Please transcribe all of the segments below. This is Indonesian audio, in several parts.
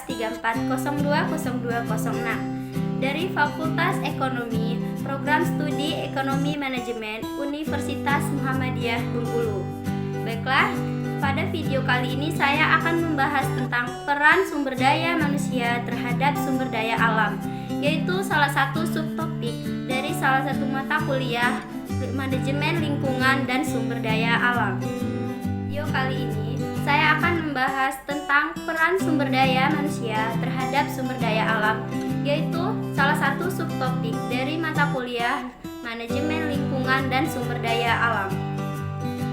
34020206 dari Fakultas Ekonomi, Program Studi Ekonomi Manajemen Universitas Muhammadiyah Bengkulu. Baiklah, pada video kali ini saya akan membahas tentang peran sumber daya manusia terhadap sumber daya alam, yaitu salah satu subtopik dari salah satu mata kuliah Manajemen Lingkungan dan Sumber Daya Alam. Video kali ini saya akan membahas tentang peran sumber daya manusia terhadap sumber daya alam, yaitu salah satu subtopik dari mata kuliah Manajemen Lingkungan dan Sumber Daya Alam.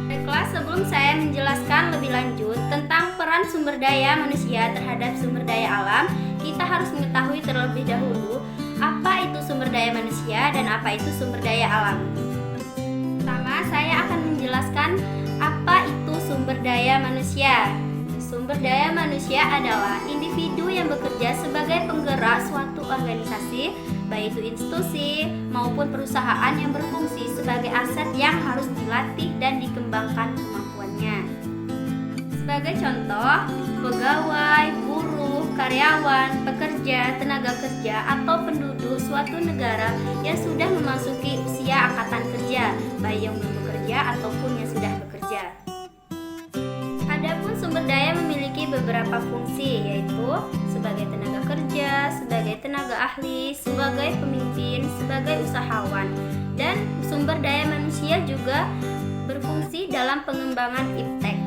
Baiklah, sebelum saya menjelaskan lebih lanjut tentang peran sumber daya manusia terhadap sumber daya alam, kita harus mengetahui terlebih dahulu apa itu sumber daya manusia dan apa itu sumber daya alam. Pertama, saya akan menjelaskan apa itu sumber daya manusia. Sumber daya manusia adalah individu yang bekerja sebagai penggerak suatu organisasi, baik itu institusi maupun perusahaan yang berfungsi sebagai aset yang harus dilatih dan dikembangkan kemampuannya. Sebagai contoh, pegawai, buruh, karyawan, pekerja, tenaga kerja, atau penduduk suatu negara yang sudah memasuki usia angkatan kerja, baik yang belum bekerja ataupun yang sudah bekerja. Adapun sumber daya memiliki beberapa fungsi, yaitu sebagai tenaga kerja, sebagai tenaga ahli, sebagai pemimpin, sebagai usahawan, dan sumber daya manusia juga berfungsi dalam pengembangan iptek.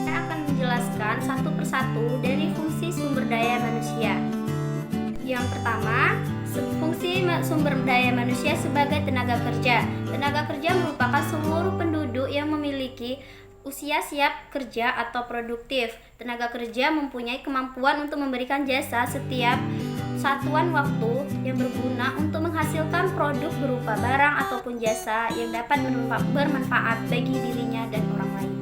Saya akan menjelaskan satu persatu dari fungsi sumber daya manusia. Yang pertama, fungsi sumber daya manusia sebagai tenaga kerja. Tenaga kerja merupakan seluruh penduduk yang memiliki usia siap kerja atau produktif. Tenaga kerja mempunyai kemampuan untuk memberikan jasa setiap satuan waktu yang berguna untuk menghasilkan produk berupa barang ataupun jasa yang dapat bermanfaat bagi dirinya dan orang lain.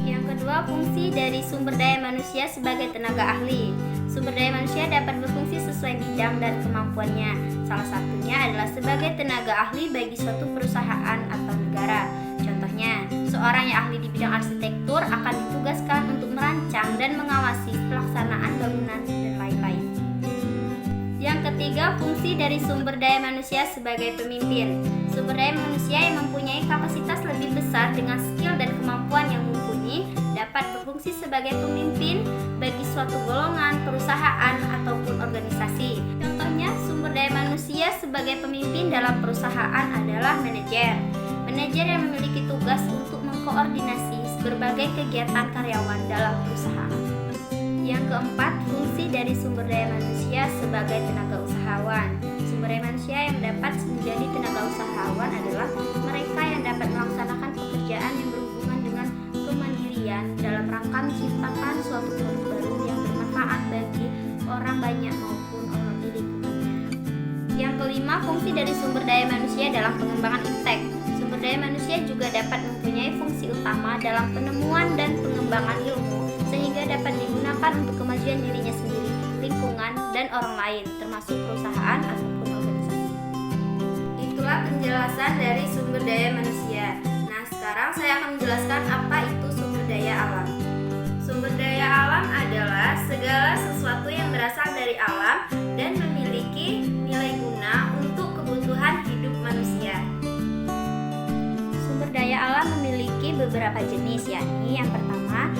Yang kedua, fungsi dari sumber daya manusia sebagai tenaga ahli. Sumber daya manusia dapat berfungsi sesuai bidang dan kemampuannya. Salah satunya adalah sebagai tenaga ahli bagi suatu perusahaan atau negara. Contohnya, seorang yang ahli di bidang arsitektur akan ditugaskan untuk merancang dan mengawasi pelaksanaan bangunan dan lain-lain. Yang ketiga, fungsi dari sumber daya manusia sebagai pemimpin. Sumber daya manusia yang mempunyai kapasitas lebih besar dengan skill dan kemampuan yang mumpuni dapat berfungsi sebagai pemimpin bagi suatu golongan, perusahaan, ataupun organisasi. Contohnya, sumber daya manusia sebagai pemimpin dalam perusahaan adalah manajer. Manajer yang memiliki tugas untuk mengkoordinasi berbagai kegiatan karyawan dalam perusahaan. Yang keempat, fungsi dari sumber daya manusia sebagai tenaga usahawan. Sumber daya manusia yang dapat menjadi tenaga usahawan adalah mereka yang dapat melaksanakan pekerjaan yang berhubungan dengan kemandirian dalam rangka menciptakan suatu produk baru yang bermanfaat bagi orang banyak maupun orang di lingkungannya. Yang kelima, fungsi dari sumber daya manusia dalam pengembangan iptek. Sumber daya manusia juga dapat mempunyai fungsi utama dalam penemuan dan pengembangan ilmu, sehingga dapat digunakan untuk kemajuan dirinya sendiri, lingkungan, dan orang lain, termasuk perusahaan ataupun organisasi. Itulah penjelasan dari sumber daya manusia. Nah, sekarang saya akan menjelaskan apa itu sumber daya alam. Sumber daya alam adalah segala sesuatu yang berasal dari alam dan memiliki nilai guna untuk kebutuhan hidup manusia. Sumber daya alam memiliki beberapa jenis, yakni yang pertama,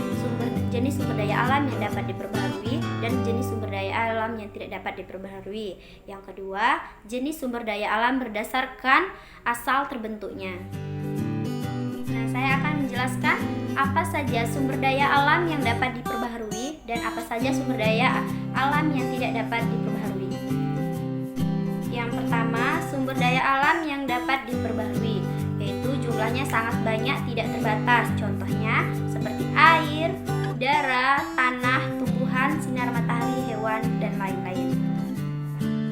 jenis sumber daya alam yang dapat diperbaharui dan jenis sumber daya alam yang tidak dapat diperbaharui. Yang kedua, jenis sumber daya alam berdasarkan asal terbentuknya. Nah, saya akan menjelaskan apa saja sumber daya alam yang dapat diperbaharui dan apa saja sumber daya alam yang tidak dapat diperbaharui. Yang pertama, sumber daya alam yang dapat diperbaharui, yaitu jumlahnya sangat banyak, tidak terbatas. Contohnya seperti air, udara, tanah, tumbuhan, sinar matahari, hewan, dan lain-lain.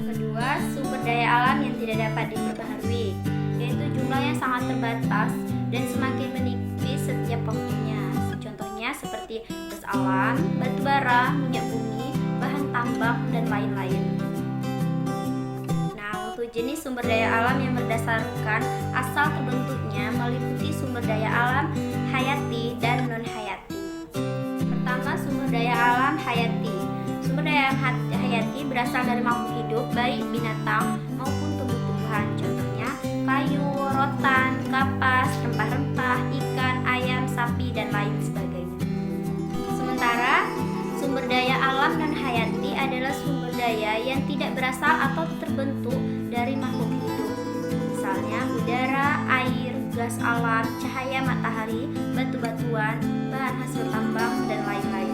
Kedua, sumber daya alam yang tidak dapat diperbaharui, yaitu jumlahnya sangat terbatas dan semakin menipis setiap waktunya. Contohnya seperti gas alam, batu bara, minyak bumi, bahan tambang, dan lain-lain. Jenis sumber daya alam yang berdasarkan asal terbentuknya meliputi sumber daya alam hayati dan non-hayati. Pertama, sumber daya alam hayati. daya hayati berasal dari makhluk hidup, baik binatang maupun tumbuh-tumbuhan. Contohnya kayu, rotan, kapas, rempah-rempah, ikan, ayam, sapi, dan lain sebagainya. Sementara sumber daya alam dan hayati adalah sumber daya yang tidak berasal atau terbentuk dari makhluk hidup. Misalnya udara, air, gas alam, cahaya matahari, batu-batuan, bahan hasil tambang, dan lain-lain.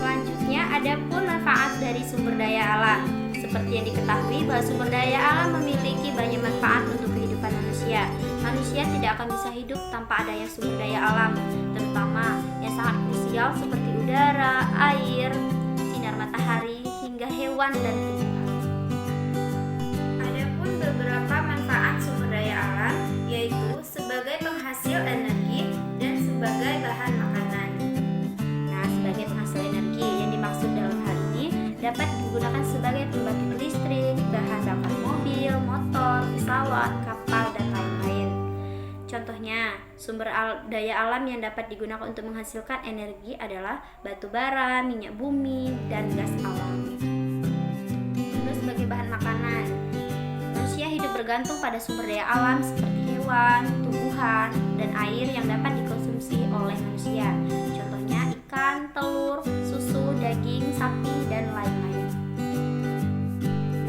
Selanjutnya ada pun manfaat dari sumber daya alam. Seperti yang diketahui bahwa sumber daya alam memiliki banyak manfaat untuk kehidupan manusia. Manusia tidak akan bisa hidup tanpa adanya sumber daya alam, terutama yang sangat krusial seperti udara, air, sinar matahari, hingga hewan dan tumbuhan. Ada pun beberapa manfaat sumber daya alam, yaitu sebagai penghasil energi dan sebagai bahan makanan. Nah, sebagai penghasil energi yang dimaksud dalam hal ini dapat digunakan sebagai pembangkit listrik, bahan bakar mobil, motor, pesawat, kapal, dan lain-lain. Contohnya, sumber daya alam yang dapat digunakan untuk menghasilkan energi adalah batu bara, minyak bumi, dan gas alam. Terus sebagai bahan makanan, manusia hidup bergantung pada sumber daya alam seperti hewan, tumbuhan, dan air yang dapat dikonsumsi oleh manusia. Contohnya ikan, telur, susu, daging, sapi, dan lain-lain.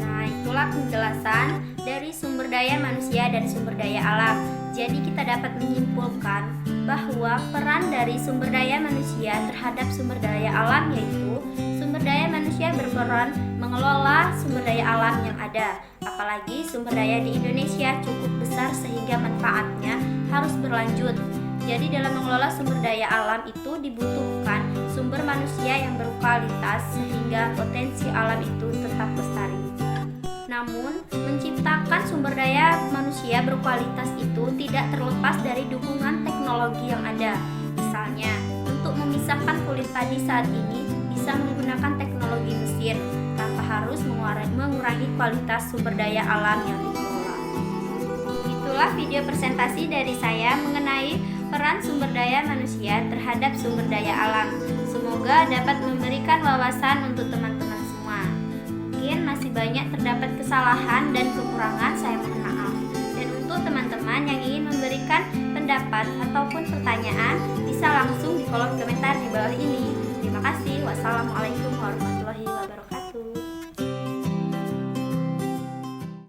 Nah, itulah penjelasan dari sumber daya manusia dan sumber daya alam. Jadi kita dapat menyimpulkan bahwa peran dari sumber daya manusia terhadap sumber daya alam yaitu sumber daya manusia berperan mengelola sumber daya alam yang ada. Apalagi sumber daya di Indonesia cukup besar sehingga manfaatnya harus berlanjut. Jadi dalam mengelola sumber daya alam itu dibutuhkan sumber manusia yang berkualitas sehingga potensi alam itu tetap lestari. Namun, menciptakan sumber daya manusia berkualitas itu tidak terlepas dari dukungan teknologi yang ada. Misalnya, untuk memisahkan kulit tadi saat ini bisa menggunakan teknologi mesin tanpa harus mengurangi kualitas sumber daya alam yang dikelola. Itulah video presentasi dari saya mengenai peran sumber daya manusia terhadap sumber daya alam. Semoga dapat memberikan wawasan untuk teman-teman semua. Mungkin masih banyak terdapat kesalahan dan kekurangan, saya mohon maaf. Dan untuk teman-teman yang ingin memberikan pendapat ataupun pertanyaan, bisa langsung di kolom komentar di bawah ini. Terima kasih. Wassalamualaikum warahmatullahi wabarakatuh.